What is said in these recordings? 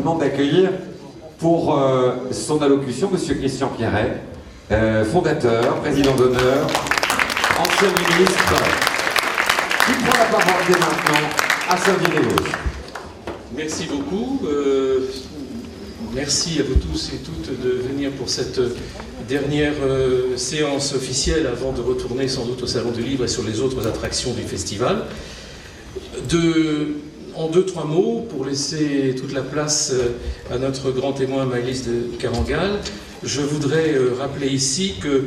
demande d'accueillir pour son allocution M. Christian Pierret, fondateur, président d'honneur, ancien ministre, qui prend la parole dès maintenant à Saint-Dié-des-Vosges. Merci beaucoup. Merci à vous tous et toutes de venir pour cette dernière séance officielle avant de retourner sans doute au Salon du Livre et sur les autres attractions du festival. En 2-3 mots, pour laisser toute la place à notre grand témoin Maëlys de Carangal, je voudrais rappeler ici que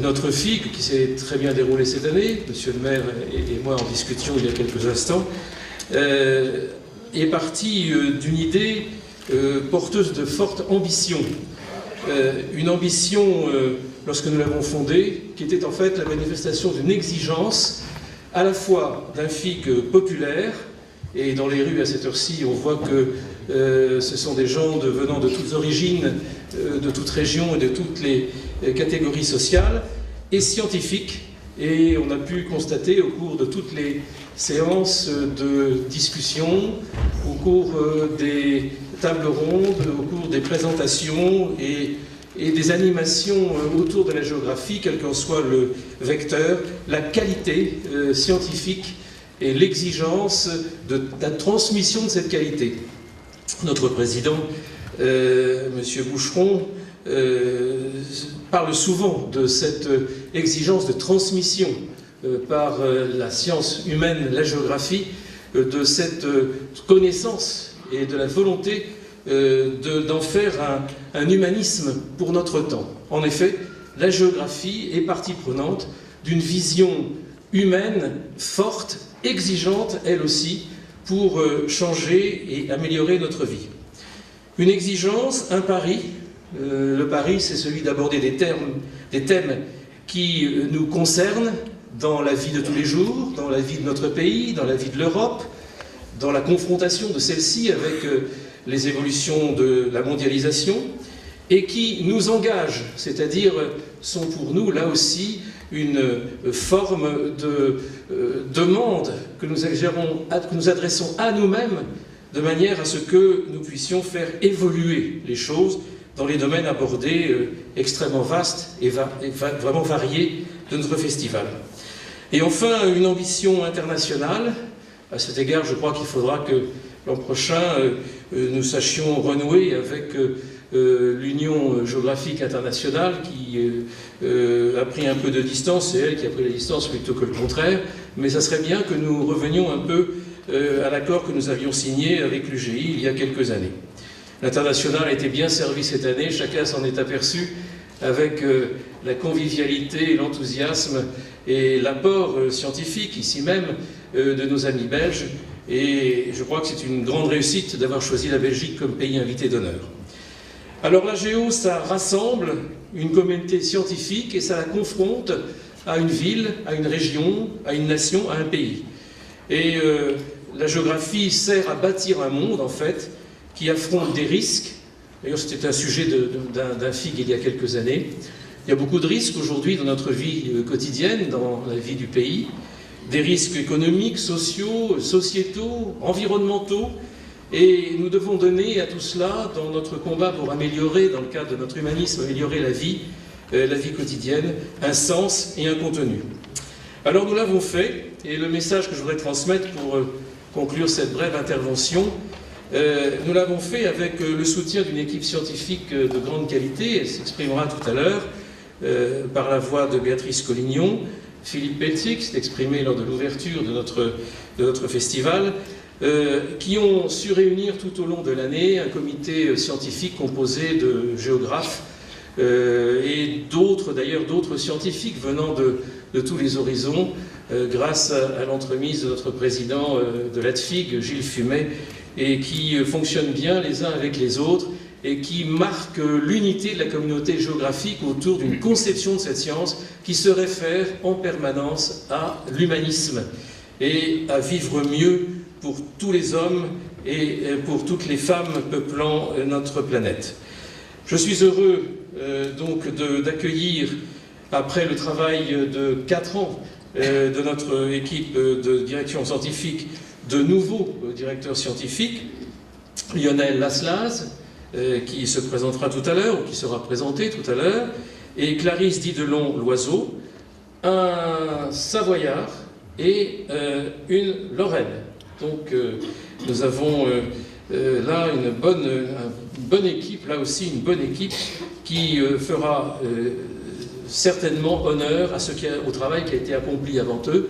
notre FIG, qui s'est très bien déroulée cette année, Monsieur le maire et moi en discutions il y a quelques instants, est parti d'une idée porteuse de forte ambition. Une ambition, lorsque nous l'avons fondée, qui était en fait la manifestation d'une exigence à la fois d'un FIG populaire, et dans les rues à cette heure-ci, on voit que ce sont des gens venant de toutes origines, de toutes régions et de toutes les catégories sociales, et scientifiques. Et on a pu constater au cours de toutes les séances de discussion, au cours des tables rondes, au cours des présentations et des animations autour de la géographie, quel qu'en soit le vecteur, la qualité scientifique et l'exigence de la transmission de cette qualité. Notre président, M. Boucheron, parle souvent de cette exigence de transmission par la science humaine, la géographie, de cette connaissance et de la volonté d'en faire un humanisme pour notre temps. En effet, la géographie est partie prenante d'une vision humaine forte, exigeante elle aussi, pour changer et améliorer notre vie. Une exigence, un pari. Le pari, c'est celui d'aborder des thèmes qui nous concernent dans la vie de tous les jours, dans la vie de notre pays, dans la vie de l'Europe, dans la confrontation de celle-ci avec les évolutions de la mondialisation, et qui nous engagent, c'est-à-dire sont pour nous, là aussi, une forme de demande que nous adressons à nous-mêmes, de manière à ce que nous puissions faire évoluer les choses dans les domaines abordés extrêmement vastes et vraiment variés de notre festival. Et enfin, une ambition internationale. À cet égard, je crois qu'il faudra que l'an prochain, nous sachions renouer avec l'Union géographique internationale qui a pris un peu de distance, c'est elle qui a pris la distance plutôt que le contraire, mais ça serait bien que nous revenions un peu à l'accord que nous avions signé avec l'UGI il y a quelques années. L'international a été bien servi cette année, chacun s'en est aperçu avec la convivialité, l'enthousiasme et l'apport scientifique, ici même, de nos amis belges. Et je crois que c'est une grande réussite d'avoir choisi la Belgique comme pays invité d'honneur. Alors la Géo, ça rassemble une communauté scientifique et ça la confronte à une ville, à une région, à une nation, à un pays. Et la géographie sert à bâtir un monde, en fait, qui affronte des risques. D'ailleurs, c'était un sujet d'un FIG il y a quelques années. Il y a beaucoup de risques aujourd'hui dans notre vie quotidienne, dans la vie du pays. Des risques économiques, sociaux, sociétaux, environnementaux. Et nous devons donner à tout cela, dans notre combat pour améliorer, dans le cadre de notre humanisme, améliorer la vie quotidienne, un sens et un contenu. Alors nous l'avons fait, et le message que je voudrais transmettre pour conclure cette brève intervention, nous l'avons fait avec le soutien d'une équipe scientifique de grande qualité. Elle s'exprimera tout à l'heure par la voix de Béatrice Collignon, Philippe Pelletier, qui s'est exprimé lors de l'ouverture de notre festival, qui ont su réunir tout au long de l'année un comité scientifique composé de géographes et d'autres scientifiques venant de tous les horizons, grâce à l'entremise de notre président de l'ADFIG, Gilles Fumet, et qui fonctionnent bien les uns avec les autres et qui marquent l'unité de la communauté géographique autour d'une conception de cette science qui se réfère en permanence à l'humanisme et à vivre mieux pour tous les hommes et pour toutes les femmes peuplant notre planète. Je suis heureux donc d'accueillir, après le travail de 4 ans de notre équipe de direction scientifique, de nouveaux directeurs scientifiques Lionel Laslas, qui se présentera tout à l'heure, ou qui sera présenté tout à l'heure, et Clarisse Didelon-Loiseau, un Savoyard et une Lorraine. Donc nous avons là une bonne équipe, là aussi une bonne équipe qui fera certainement honneur au travail qui a été accompli avant eux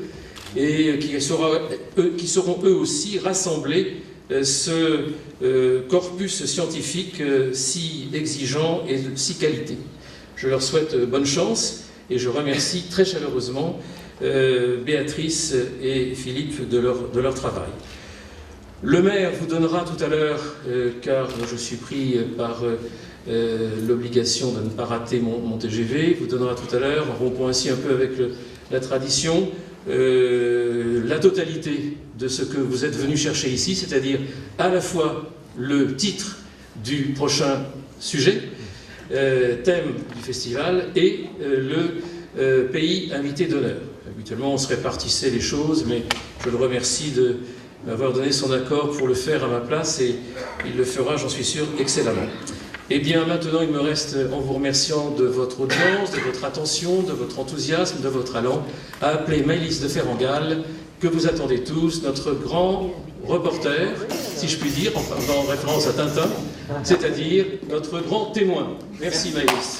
et qui seront eux aussi rassemblés ce corpus scientifique si exigeant et de si qualité. Je leur souhaite bonne chance et je remercie très chaleureusement Béatrice et Philippe de leur travail. Le maire vous donnera tout à l'heure, car je suis pris par l'obligation de ne pas rater mon TGV, vous donnera tout à l'heure, en rompant ainsi un peu avec la tradition, la totalité de ce que vous êtes venu chercher ici, c'est-à-dire à la fois le titre du prochain sujet, thème du festival, et le pays invité d'honneur. Habituellement, on se répartissait les choses, mais je le remercie de m'avoir donné son accord pour le faire à ma place, et il le fera, j'en suis sûr, excellemment. Et bien maintenant, il me reste, en vous remerciant de votre audience, de votre attention, de votre enthousiasme, de votre allant, à appeler Maëlys de Ferengale, que vous attendez tous, notre grand reporter, si je puis dire, en référence à Tintin, c'est-à-dire notre grand témoin. Merci Maëlys.